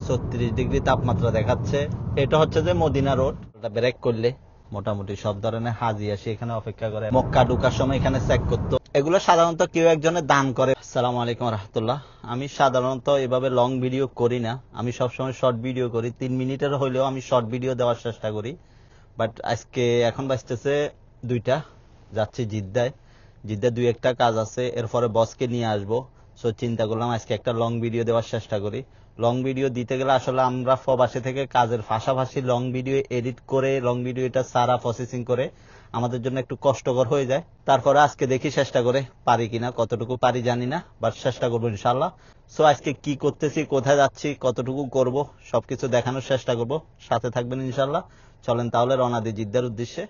36 degree তাপমাত্রা দেখাচ্ছে। এটা হচ্ছে যে মদিনা রোড। এটা ব্রেক করলে মোটামুটি সব ধরনের হাজি আসি এখানে অপেক্ষা করে, মক্কা ঢোকার সময় এখানে চেক করতো। এগুলো সাধারণত কেউ একজনে দান করে। আসসালামু আলাইকুম রাহমাতুল্লাহ। আমি সাধারণত এভাবে লং ভিডিও করি না, আমি সবসময় শর্ট ভিডিও করি। 3 মিনিটের হইলেও আমি শর্ট ভিডিও দেওয়ার চেষ্টা করি। বাট আজকে এখন বাজতেছে 2টা, যাচ্ছি জিদ্দায়। জিদ্দায় 2-1টা কাজ আছে, এরপরে বসকে নিয়ে আসবো। সো চিন্তা করলাম আজকে একটা লং ভিডিও দেওয়ার চেষ্টা করি। লং ভিডিও দিতে গেলে আসলে আমরা প্রবাসী থেকে কাজের পাশাপাশি লং ভিডিও এডিট করে লং ভিডিওটা সারা প্রসেসিং করে আমাদের জন্য একটু কষ্টকর হয়ে যায়। তারপরে আজকে দেখি চেষ্টা করে পারি কিনা, কতটুকু পারি জানি না, বাট চেষ্টা করবো ইনশাল্লাহ। সো আজকে কি করতেছি, কোথায় যাচ্ছি, কতটুকু করব, সবকিছু দেখানোর চেষ্টা করব। সাথে থাকবেন ইনশাল্লাহ। চলেন তাহলে রওনা দিই জিদ্দার উদ্দেশ্যে।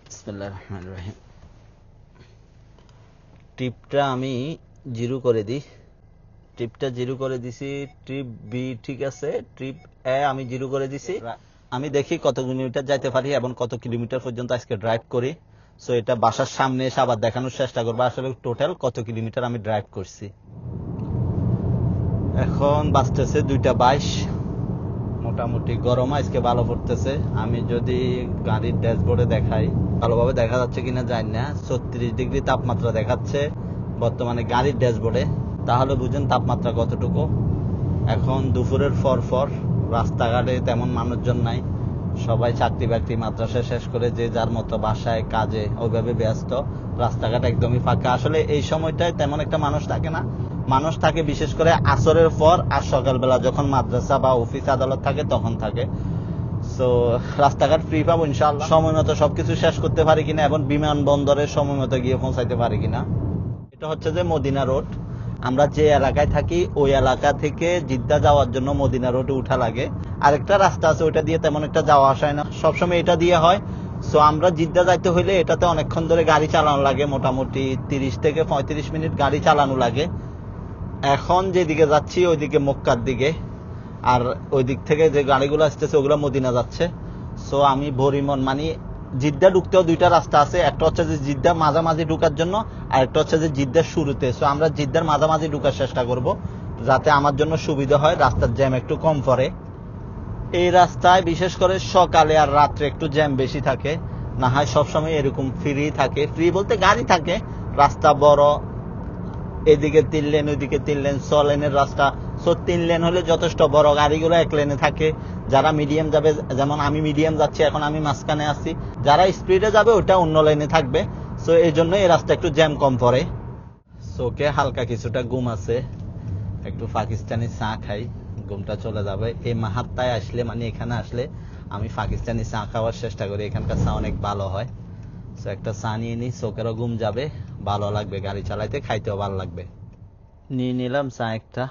বিসমিল্লাহির রহমানির রহিম। ট্রিপটা আমি জিরো করে দিই। ট্রিপটা জিরো করে দিছি। ট্রিপ বি ঠিক আছে, ট্রিপ এ আমি জিরো করে দিছি। আমি দেখি কত কিলোমিটার যাইতে পারি এবং কত কিলোমিটার পর্যন্ত আজকে ড্রাইভ করি। সো এটা বাসার সামনে এসে আবার দেখানোর চেষ্টা করবো আসলে টোটাল কত কিলোমিটার আমি ড্রাইভ করছি। এখন বাজতেছে 2:22। মোটামুটি গরম আজকে ভালো পড়তেছে। আমি যদি গাড়ির ড্যাশবোর্ডে দেখাই, ভালোভাবে দেখা যাচ্ছে কিনা জানি না, 36 ডিগ্রি তাপমাত্রা দেখাচ্ছে বর্তমানে গাড়ির ড্যাশবোর্ডে। তাহলে বুঝেন তাপমাত্রা কতটুকু। এখন দুপুরের পর রাস্তাঘাটে তেমন মানুষজন নাই, সবাই চাকরি বাকরি মাদ্রাসা শেষ করে যে যার মতো বাসায় কাজে ওইভাবে ব্যস্ত। রাস্তাঘাট একদমই ফাঁকা। আসলে এই সময়টায় তেমন একটা মানুষ থাকে না। মানুষ থাকে বিশেষ করে আসরের পর আর সকালবেলা যখন মাদ্রাসা বা অফিস আদালত থাকে তখন থাকে। সো রাস্তাঘাট ফ্রি পাবো ইনশাআল্লাহ। সময় মতো সবকিছু শেষ করতে পারি কিনা এবং বিমানবন্দরে সময় মতো গিয়ে পৌঁছাইতে পারি কিনা। এটা হচ্ছে যে মদিনা রোড। আমরা যে এলাকায় থাকি ওই এলাকা থেকে জিদ্দা যাওয়ার জন্য মদিনা রোডে উঠা লাগে। আরেকটা রাস্তা আছে, ওইটা দিয়ে তেমন একটা যাওয়া আসা হয় না, সবসময় এটা দিয়ে হয়। সো আমরা জিদ্দা যাইতে হইলে এটাতে অনেকক্ষণ ধরে গাড়ি চালানো লাগে, মোটামুটি 30 থেকে 35 মিনিট গাড়ি চালানো লাগে। এখন যেদিকে যাচ্ছি ওইদিকে মক্কার দিকে, আর ওই দিক থেকে যে গাড়িগুলো আসতেছে ওগুলো মদিনা যাচ্ছে। সো আমি ভরিমন মানে জিদ্দা ঢুকতেও 2টা রাস্তা আছে, একটা হচ্ছে যে জিদ্দা মাঝামাঝি ঢুকার জন্য, আর একটা হচ্ছে যে জিদ্দার শুরুতে। সো আমরা জিদ্দার মাঝামাঝি ঢুকার চেষ্টা করব যাতে আমার জন্য সুবিধা হয়, রাস্তার জ্যাম একটু কম পড়ে। এই রাস্তায় বিশেষ করে সকালে আর রাত্রে একটু জ্যাম বেশি থাকে, না হয় সবসময় এরকম ফ্রি থাকে। ফ্রি বলতে গাড়ি থাকে, রাস্তা বড়, এদিকে 3 লেন ওইদিকে 3 লেন, 6 লেনের রাস্তা। সো 3 লেন হলে যথেষ্ট, বড় গাড়িগুলো 1 লেনে থাকে। যারা মিডিয়াম যাবে, যেমন আমি মিডিয়াম যাচ্ছি এখন, আমি মাঝখানে আছি, যারা স্পিডে যাবে ওটা অন্য লেনে থাকবে। সো এই জন্য এই রাস্তা একটু জ্যাম কম পড়ে। চোখে হালকা কিছুটা ঘুম আছে, একটু পাকিস্তানি চা খাই, ঘুমটা চলে যাবে। এই মাহাত্তায় আসলে মানে এখানে আসলে আমি পাকিস্তানি চা খাওয়ার চেষ্টা করি, এখানকার চা অনেক ভালো হয়। সো একটা চা নিয়ে নিই, চোখেরও ঘুম যাবে, ভালো লাগবে গাড়ি চালাইতে, খাইতেও ভালো লাগবে। নিয়ে নিলাম চা একটা।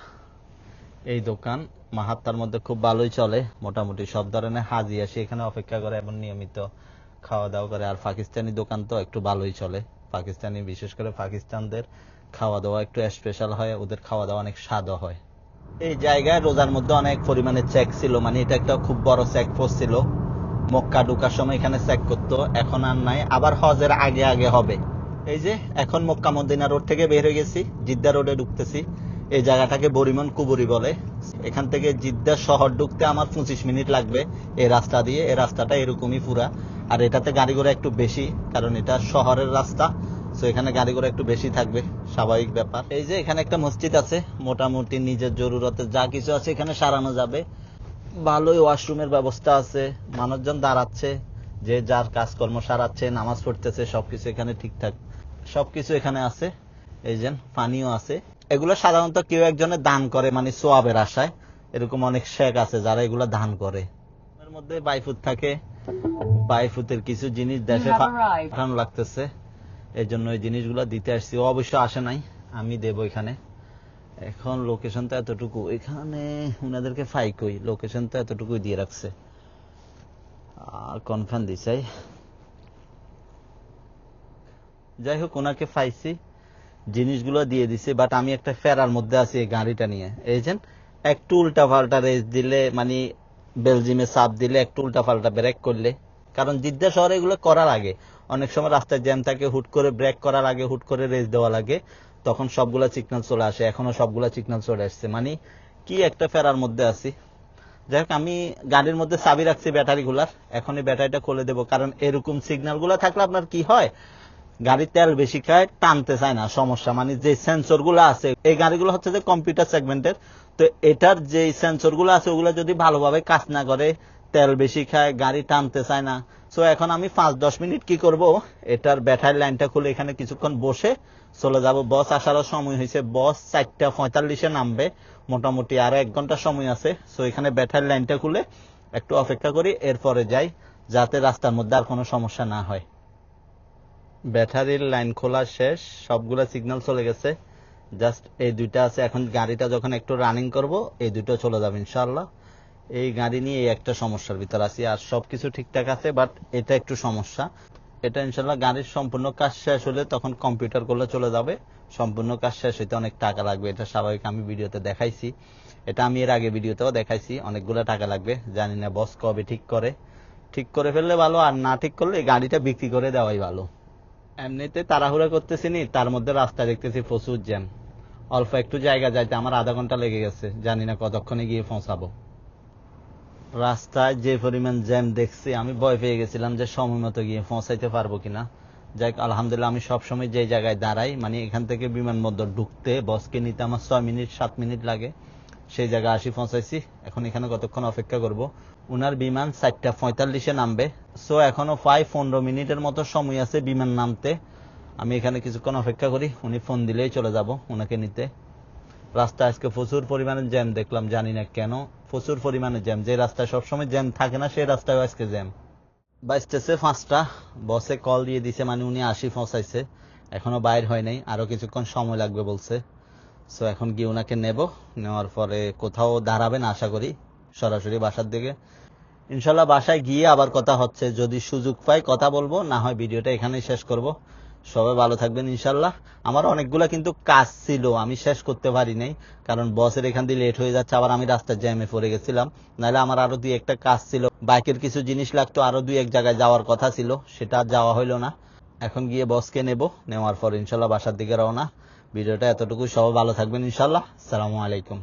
এই দোকান মাহাত্তার মধ্যে খুব ভালোই চলে, মোটামুটি সব ধরনের হাজি আসি এখানে অপেক্ষা করে এবং নিয়মিত খাওয়া দাওয়া করে। আর পাকিস্তানি দোকান তো একটু ভালোই চলে। পাকিস্তানি বিশেষ করে পাকিস্তানদের খাওয়া দাওয়া একটু স্পেশাল হয়, ওদের খাওয়া দাওয়া অনেক স্বাদও হয়। এই জায়গায় রোজার মধ্যে অনেক পরিমাণে চেক ছিল, মানে এটা একটা খুব বড় চেক পোস্ট ছিল। মক্কা ঢোকার সময় এখানে চেক করতো, এখন আর নাই, আবার হজের আগে আগে হবে। এই যে এখন মক্কা মদিনা রোড থেকে বের হয়ে গেছি, জিদ্দা রোডে ঢুকতেছি। এই জায়গাটাকে বরিমন কুবুরি বলে। এখান থেকে জিদ্দা শহর ঢুকতে আমার 25 মিনিট লাগবে এই রাস্তা দিয়ে। এই রাস্তাটা এরকমই পুরা, আর এটাতে গাড়ি ঘোড়া একটু বেশি, কারণ এটা শহরের রাস্তা। সো এখানে গাড়ি ঘোড়া একটু বেশি থাকবে, স্বাভাবিক ব্যাপার। এই যে এখানে একটা মসজিদ আছে, মোটামুটি নিজের জরুরতে যা কিছু আছে এখানে সারানো যাবে। ভালোই ওয়াশরুমের ব্যবস্থা আছে, মানুষজন দাঁড়াচ্ছে, যে যার কাজকর্ম সারাচ্ছে, নামাজ পড়তেছে, সবকিছু এখানে ঠিকঠাক সবকিছু এখানে আছে। এই যে পানিও আছে। এগুলো সাধারণত কেউ একজনে দান করে, মানে সোয়াবের আশায়। এরকম অনেক শেখ আছে যারা এগুলো দান করে। এর মধ্যে বাইফুট থাকে, বাইফুতের কিছু জিনিস দেশে পাঠানো লাগতেছে, এই জন্য এই জিনিসগুলো দিতে আসছি। ও অবশ্য আসে নাই, আমি দেবো এখানে। এখন লোকেশন তো এতটুকু, এখানে উনাদেরকে ফাইকই লোকেশন তো এতটুকুই দিয়ে রাখছে, আর কনফার্ম দিছে। যাই হোক, ওনাকে পাইছি, জিনিসগুলো দিয়ে দিছে, বাট আমি একটা ফেরার মধ্যে আছি এই গাড়িটা নিয়ে। এই যে একটু উল্টা পাল্টা রেস দিলে, মানে বেলজিমে চাপ দিলে, একটু উল্টা পাল্টা ব্রেক করলে, কারণ জিদ্দা শহরে এগুলো করার আগে অনেক সময় রাস্তায় জ্যাম থাকে, হুট করে ব্রেক করার আগে হুট করে রেস দেওয়া লাগে, তখন সবগুলা সিগন্যাল চলে আসে। এখনো সবগুলা সিগন্যাল চলে আসছে, মানে কি একটা ফেরার মধ্যে আছি। যাই হোক, আমি গাড়ির মধ্যে চাবি রাখছি ব্যাটারি গুলার, এখন এই ব্যাটারিটা খুলে দেবো। কারণ এরকম সিগন্যাল গুলা থাকলে আপনার কি হয়, গাড়ির তেল বেশি খায়, টানতে চায় না, সমস্যা। মানে যে সেন্সর গুলো আছে, এই গাড়িগুলো হচ্ছে যে কম্পিউটার সেগমেন্টের, তো এটার যে সেন্সর গুলো আছে ওগুলো যদি ভালোভাবে কাজ না করে, তেল বেশি খায়, গাড়ি টানতে চায় না। সো এখন আমি 5-10 মিনিট কি করব, এটার ব্যাটারি লাইনটা খুলে এখানে কিছুক্ষণ বসে চলে যাব। বস আসারও সময় হয়েছে, বস 4:45 নামবে, মোটামুটি আরো 1 ঘন্টা সময় আছে। সো এখানে ব্যাটারি লাইনটা খুলে একটু অপেক্ষা করি, এরপরে যাই, যাতে রাস্তার মধ্যে আর কোনো সমস্যা না হয়। ব্যাটারির লাইন খোলা শেষ, সবগুলা সিগন্যাল চলে গেছে, জাস্ট এই দুইটা আছে। এখন গাড়িটা যখন একটু রানিং করব, এই দুটো চলে যাবে ইনশাআল্লাহ। এই গাড়ি নিয়ে এই একটা সমস্যার ভিতর আছি, আর সবকিছু ঠিকঠাক আছে, বাট এটা একটু সমস্যা। এটা ইনশাআল্লাহ গাড়ির সম্পূর্ণ কাজ শেষ হলে তখন কম্পিউটার করলে চলে যাবে। সম্পূর্ণ কাজ শেষ হইতে অনেক টাকা লাগবে, এটা স্বাভাবিক, আমি ভিডিওতে দেখাইছি, এটা আমি এর আগে ভিডিওতেও দেখাইছি, অনেকগুলো টাকা লাগবে। জানি না বস কবে ঠিক করে, ঠিক করে ফেললে ভালো, আর না ঠিক করলে এই গাড়িটা বিক্রি করে দেওয়াই ভালো। এমনিতে তাড়াহুড়া করতেছি নি, তার মধ্যে রাস্তা দেখতেছি প্রচুর জ্যাম। অল্প একটু জায়গা যাইতে আমার আধা ঘন্টা লেগে গেছে, জানি না কতক্ষণে গিয়ে পৌঁছাবো। রাস্তায় যে পরিমাণ জ্যাম দেখছি, আমি ভয় পেয়ে গেছিলাম যে সময় মতো গিয়ে পৌঁছাইতে পারবো কিনা। যাই আলহামদুলিল্লাহ, আমি সবসময় যে জায়গায় দাঁড়াই, মানে এখান থেকে বিমানবন্দর ঢুকতে বসকে নিতে আমার 6-7 মিনিট লাগে, সেই জায়গায় আসি পৌঁছাইছি। এখন এখানে কতক্ষণ অপেক্ষা করব, উনার বিমান 4:45 নামবে। সো এখনো 5-15 মিনিটের মতো সময় আছে বিমান নামতে। আমি এখানে কিছুক্ষণ অপেক্ষা করি, উনি ফোন দিলেই চলে যাব উনাকে নিতে। রাস্তা আজকে প্রচুর পরিমাণে জ্যাম দেখলাম, জানি না কেন, প্রচুর পরিমাণে জ্যাম। যে রাস্তায় সবসময় জ্যাম থাকে না, সেই রাস্তায় আজকে জ্যাম। বাজতেছে 5টা, বসে কল দিয়ে দিছে, মানে উনি আসি পৌঁছাইছে, এখনো বাইর হয় নাই, আরো কিছুক্ষণ সময় লাগবে বলছে। সো এখন গিয়ে ওনাকে নেওয়ার পরে কোথাও দাঁড়াবেন আশা করি, সরাসরি বাসার দিকে। ইনশাল্লাহ বাসায় গিয়ে আবার কথা হচ্ছে, যদি সুযোগ পাই কথা বলবো, না হয় ভিডিওটা এখানেই শেষ করব। সবাই ভালো থাকবেন ইনশাল্লাহ। আমার অনেকগুলা কিন্তু কাজ ছিল, আমি শেষ করতে পারি নাই, কারণ বসের এখান দিয়ে লেট হয়ে যাচ্ছে, আবার আমি রাস্তার জ্যামে পড়ে গেছিলাম। নাহলে আমার আরো 2-1টা কাজ ছিল, বাইকের কিছু জিনিস লাগতো, আরো 2-1 জায়গায় যাওয়ার কথা ছিল, সেটা যাওয়া হইলো না। এখন গিয়ে বসকে নেওয়ার পর ইনশাল্লাহ বাসার দিকে রওনা। ভিডিওটা এতটুকু, সবাই ভালো থাকবেন ইনশাল্লাহ। আসসালামু আলাইকুম।